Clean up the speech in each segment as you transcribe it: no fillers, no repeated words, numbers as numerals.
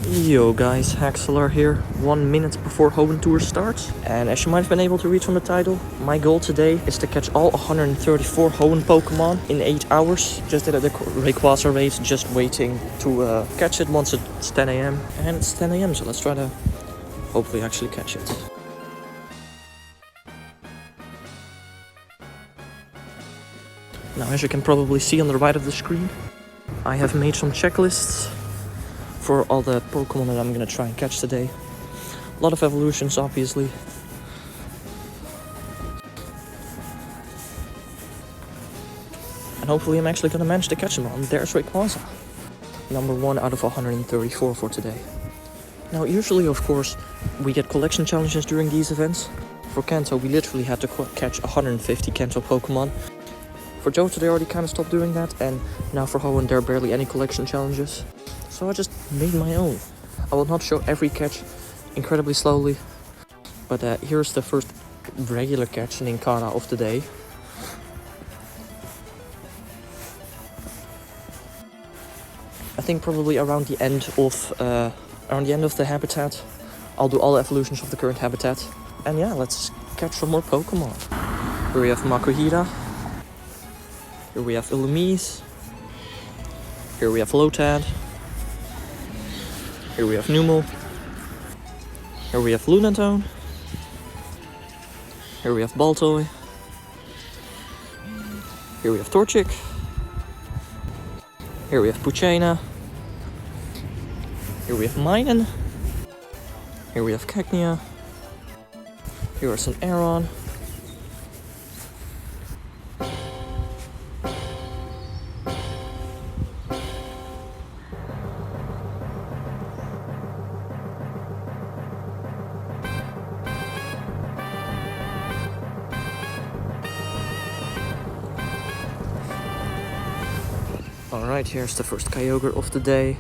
Yo guys, Haxelar here, 1 minute before Hoenn tour starts. And as you might have been able to read from the title, my goal today is to catch all 134 Hoenn Pokémon in 8 hours. Just did a Rayquaza race, just waiting to catch it once it's 10 AM. And it's 10 AM, so let's try to hopefully actually catch it. Now, as you can probably see on the right of the screen, I have made some checklists for all the Pokemon that I'm gonna try and catch today. A lot of evolutions, obviously. And hopefully I'm actually gonna manage to catch them all. And there's Rayquaza. Number 1 out of 134 for today. Now, usually, of course, we get collection challenges during these events. For Kanto, we literally had to catch 150 Kanto Pokemon. For Johto, they already kind of stopped doing that. And now for Hoenn, there are barely any collection challenges. So I just made my own. I will not show every catch incredibly slowly, but here's the first regular catch in Incada of the day. I think probably around the end of the habitat, I'll do all evolutions of the current habitat. And yeah, let's catch some more Pokemon. Here we have Makuhita. Here we have Illumise. Here we have Lotad. Here we have Numel. Here we have Lunatone. Here we have Baltoy. Here we have Torchic. Here we have Puchena. Here we have Minun. Here we have Cacnea. Here is an Aeron. Alright, here's the first Kyogre of the day.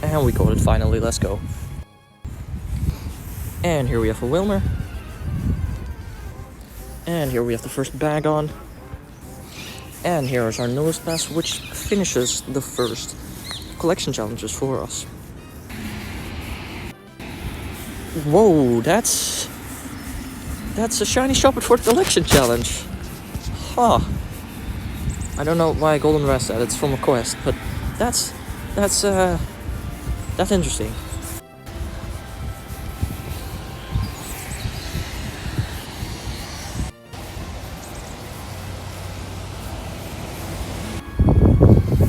And we got it finally, let's go. And here we have a Wilmer. And here we have the first Bagon. And here is our Nosepass, which finishes the first collection challenges for us. Whoa, that's a shiny Shuppet for the collection challenge. Huh. I don't know why Golden Rest said it's from a quest, but that's interesting.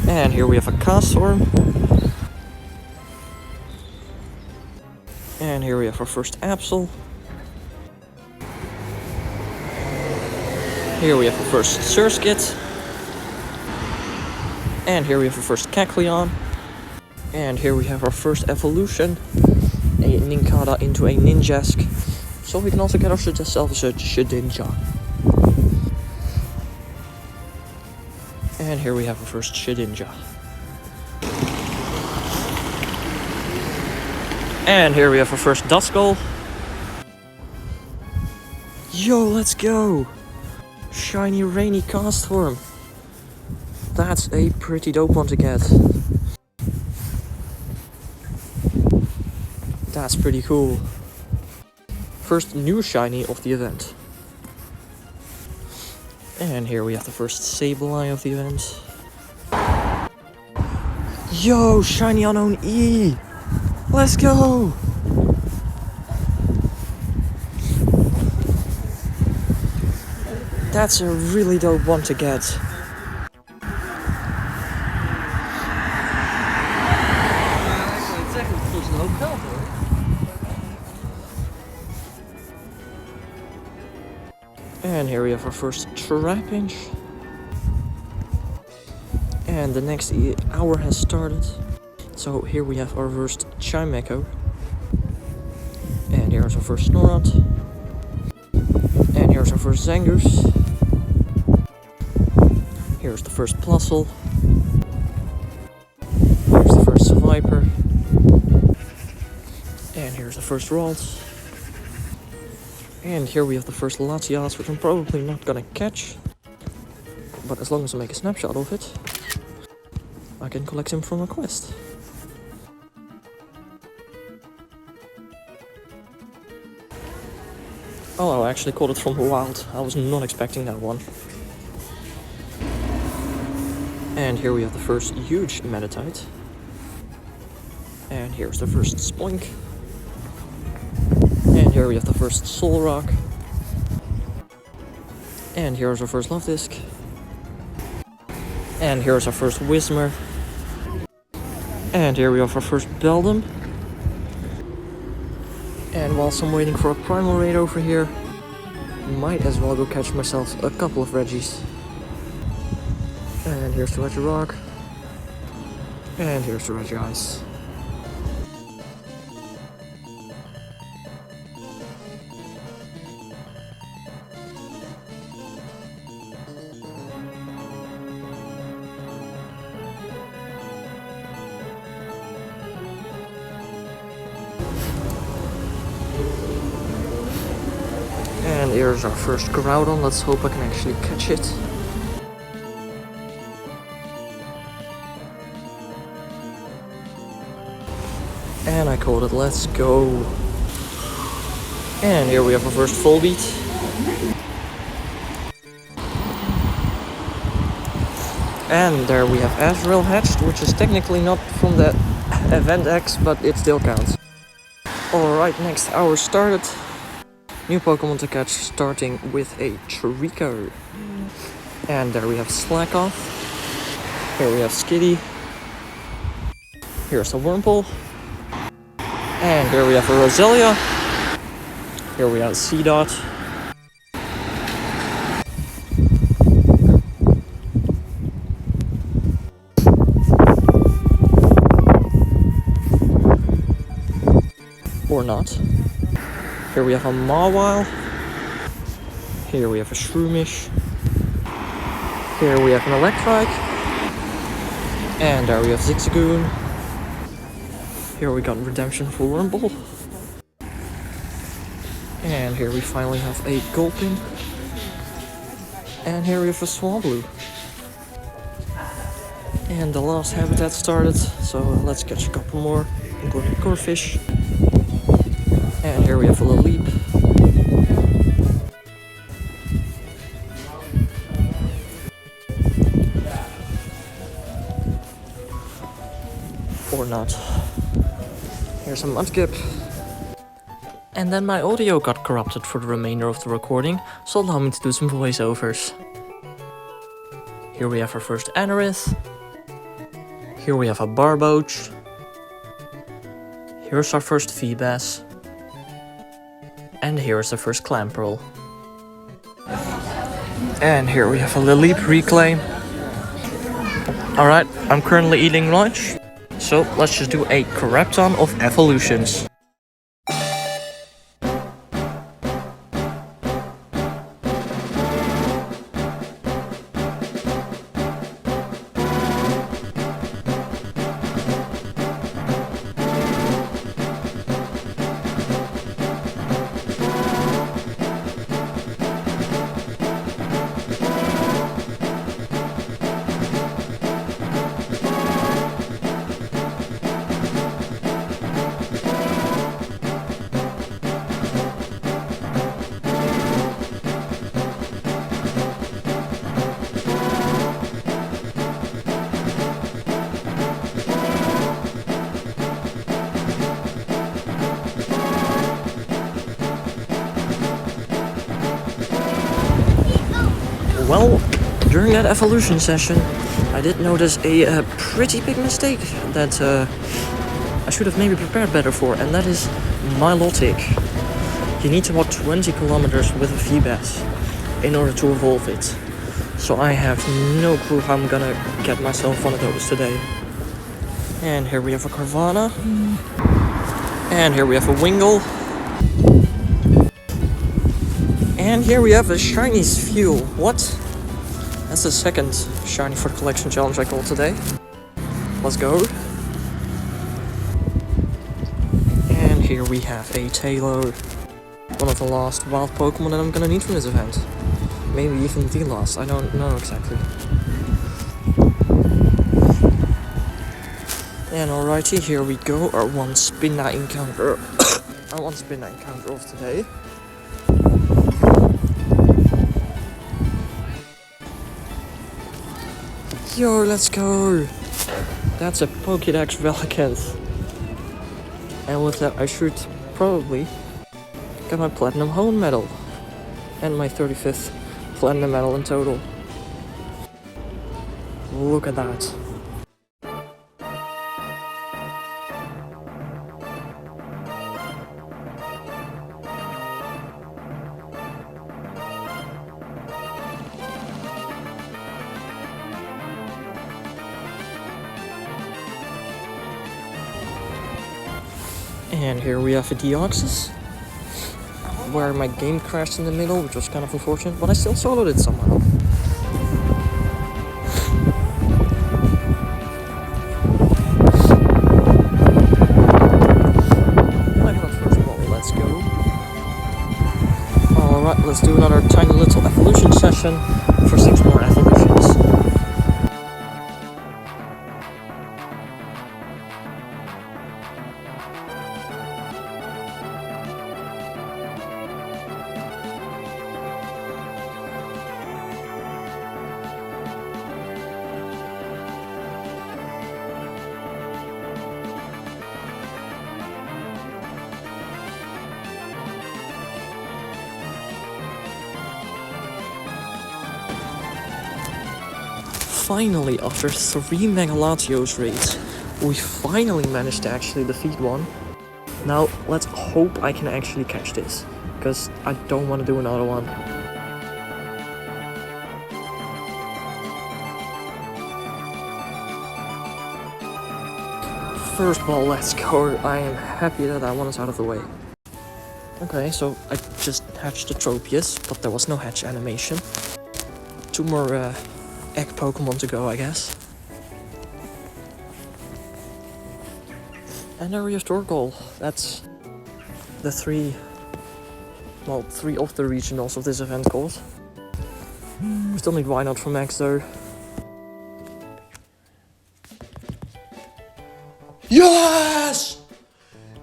And here we have a Castform. And here we have our first Absol. Here we have our first Surskit. And here we have our first Kecleon. And here we have our first evolution, a Nincada into a Ninjask. So we can also get ourselves a Shedinja. And here we have our first Shedinja. And here we have our first Duskull. Yo, let's go! Shiny Rainy Castform. That's a pretty dope one to get. That's pretty cool. First new shiny of the event. And here we have the first Sableye of the event. Yo, shiny Unknown E! Let's go! That's a really dope one to get. And here we have our first Trapinch. And the next hour has started. So here we have our first Chimecho. And here's our first Snorunt. And here's our first Zangoose. Here's the first Plusle. Here's the first Viper. And here's the first Ralts. And here we have the first Latias, which I'm probably not gonna catch. But as long as I make a snapshot of it, I can collect him from a quest. Oh, I actually caught it from the wild. I was not expecting that one. And here we have the first huge Meditite. And here's the first Spoink. And here we have the first Soul Rock. And here's our first Love Disc. And here's our first Whismer. And here we have our first Beldum. And whilst I'm waiting for a primal raid over here, might as well go catch myself a couple of Reggies. And here's the Regirock. And here's the Regice. And here's our first Groudon. Let's hope I can actually catch it. And I caught it, let's go. And here we have our first Volbeat. And there we have Azrael hatched, which is technically not from the event X, but it still counts. Alright, next hour started. New Pokemon to catch, starting with a Trico. And there we have Slackoth. Here we have Skitty. Here's a Wurmple. And here we have a Roselia. Here we have a Seedot. Or not. Here we have a Mawile. Here we have a Shroomish. Here we have an Electrike. And there we have Zigzagoon. Here we got Redemption for Wurmple. And here we finally have a Gulpin. And here we have a Swablu. And the last habitat started, so let's catch a couple more, including Corfish. And here we have a Laleep. Or not. Here's a Mudkip. And then my audio got corrupted for the remainder of the recording, so allow me to do some voiceovers. Here we have our first Anorith. Here we have a Barboach. Here's our first Feebas. And here's the first Clamperl. And here we have a Laleep Reclaim. Alright, I'm currently eating lunch, so let's just do a Corrupton of evolutions. Well, during that evolution session, I did notice a pretty big mistake that I should have maybe prepared better for, and that is Milotic. You need to walk 20 kilometers with a Feebas in order to evolve it. So I have no clue how I'm gonna get myself one of those today. And here we have a Carvana. And here we have a Wingull. And here we have a shiny Fuel. What? That's the second shiny for the collection challenge I called today. Let's go. And here we have a Taylor. one of the last wild Pokemon that I'm gonna need from this event. Maybe even the last, I don't know exactly. And alrighty, here we go, our one Spinna encounter. Our one Spinna encounter of today. Yo, let's go! That's a Pokédex Relicanth. And with that I should probably get my Platinum Hoenn medal. And my 35th Platinum medal in total. Look at that. And here we have a Deoxys, where my game crashed in the middle, which was kind of unfortunate, but I still soloed it somehow. I got first ball, let's go. Alright, let's do another tiny little evolution session for 6 more evolutions. Finally, after 3 Mega Latios raids, we finally managed to actually defeat one. Now, let's hope I can actually catch this, because I don't want to do another one. First ball, let's go. I am happy that that one is out of the way. Okay, so I just hatched the Tropius, but there was no hatch animation. 2 more egg Pokemon to go, I guess. And there we have Torkoal. That's the 3 of the regionals of this event called. We still need Wynot for Max though. Yes!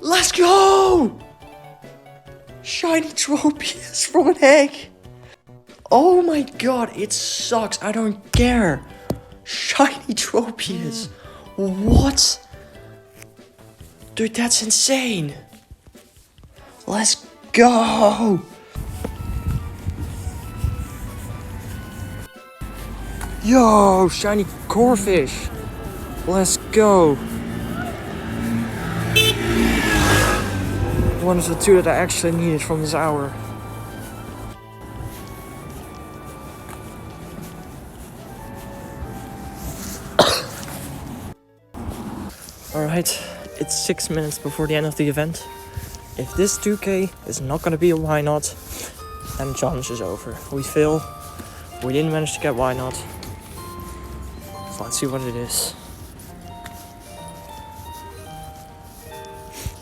Let's go! Shiny Tropius from an egg! Oh my god, it sucks, I don't care. Shiny Tropius. What? Dude, that's insane. Let's go. Yo, shiny Corphish. Let's go. One of the 2 that I actually needed from this hour. Alright, it's 6 minutes before the end of the event. If this 2k is not gonna be a Wynot, then challenge is over. We fail. We didn't manage to get Wynot. So let's see what it is.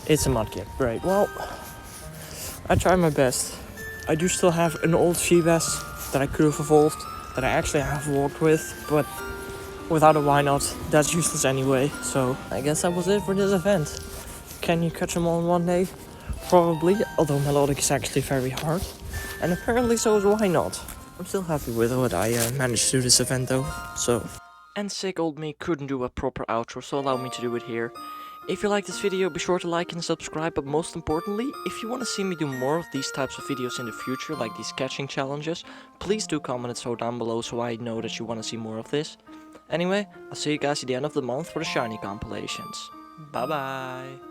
It's a Mudkip, great. Well, I tried my best. I do still have an old Feebas that I could have evolved, that I actually have walked with, but without a Wynot, that's useless anyway. So I guess that was it for this event. Can you catch them all in one day? Probably, although Melodic is actually very hard. And apparently so is Wynot. I'm still happy with what I managed to do this event though, so. And sick old me couldn't do a proper outro, so allow me to do it here. If you like this video, be sure to like and subscribe, but most importantly, if you want to see me do more of these types of videos in the future, like these catching challenges, please do comment it so down below so I know that you want to see more of this. Anyway, I'll see you guys at the end of the month for the shiny compilations. Bye bye!